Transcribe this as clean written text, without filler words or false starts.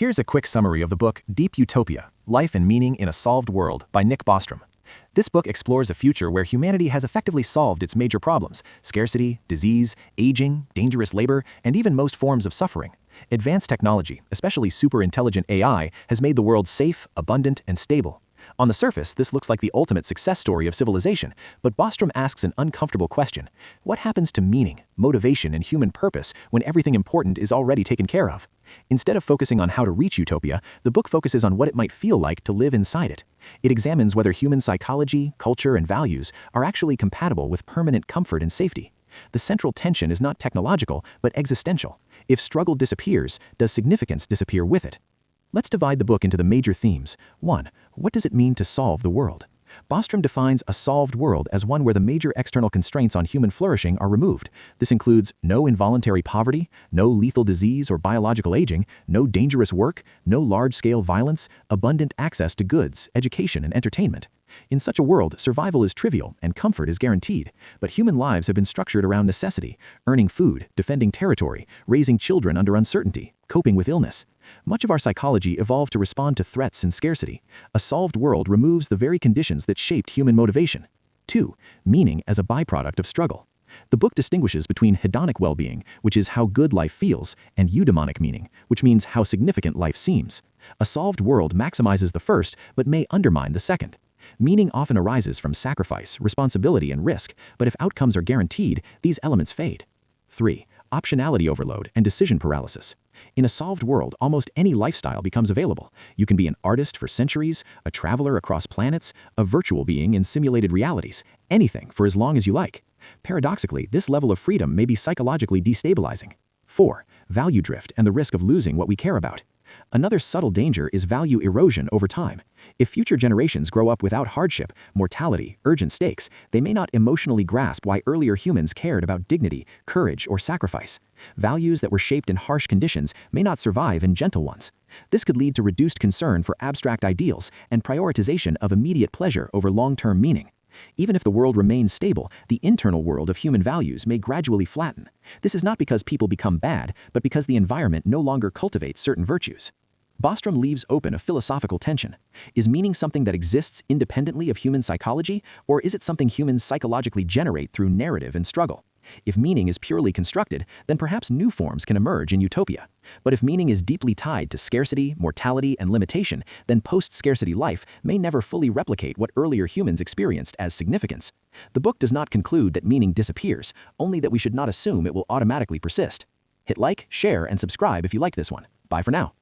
Here's a quick summary of the book Deep Utopia, Life and Meaning in a Solved World by Bostrom. This book explores a future where humanity has effectively solved its major problems: scarcity, disease, aging, dangerous labor, and even most forms of suffering. Advanced technology, especially super-intelligent AI, has made the world safe, abundant, and stable. On the surface, this looks like the ultimate success story of civilization, but Bostrom asks an uncomfortable question. What happens to meaning, motivation, and human purpose when everything important is already taken care of? Instead of focusing on how to reach utopia, the book focuses on what it might feel like to live inside it. It examines whether human psychology, culture, and values are actually compatible with permanent comfort and safety. The central tension is not technological, but existential. If struggle disappears, does significance disappear with it? Let's divide the book into the major themes. 1. What does it mean to solve the world? Bostrom defines a solved world as one where the major external constraints on human flourishing are removed. This includes no involuntary poverty, no lethal disease or biological aging, no dangerous work, no large-scale violence, abundant access to goods, education, and entertainment. In such a world, survival is trivial and comfort is guaranteed, but human lives have been structured around necessity: earning food, defending territory, raising children under uncertainty, coping with illness. Much of our psychology evolved to respond to threats and scarcity. A solved world removes the very conditions that shaped human motivation. 2. Meaning as a byproduct of struggle. The book distinguishes between hedonic well-being, which is how good life feels, and eudaimonic meaning, which means how significant life seems. A solved world maximizes the first, but may undermine the second. Meaning often arises from sacrifice, responsibility, and risk, but if outcomes are guaranteed, these elements fade. 3. Optionality overload and decision paralysis. In a solved world, almost any lifestyle becomes available. You can be an artist for centuries, a traveler across planets, a virtual being in simulated realities, anything for as long as you like. Paradoxically, this level of freedom may be psychologically destabilizing. 4. Value drift and the risk of losing what we care about. Another subtle danger is value erosion over time. If future generations grow up without hardship, mortality, urgent stakes, they may not emotionally grasp why earlier humans cared about dignity, courage, or sacrifice. Values that were shaped in harsh conditions may not survive in gentle ones. This could lead to reduced concern for abstract ideals and prioritization of immediate pleasure over long-term meaning. Even if the world remains stable, the internal world of human values may gradually flatten. This is not because people become bad, but because the environment no longer cultivates certain virtues. Bostrom leaves open a philosophical tension. Is meaning something that exists independently of human psychology, or is it something humans psychologically generate through narrative and struggle? If meaning is purely constructed, then perhaps new forms can emerge in utopia. But if meaning is deeply tied to scarcity, mortality, and limitation, then post-scarcity life may never fully replicate what earlier humans experienced as significance. The book does not conclude that meaning disappears, only that we should not assume it will automatically persist. Hit like, share, and subscribe if you liked this one. Bye for now.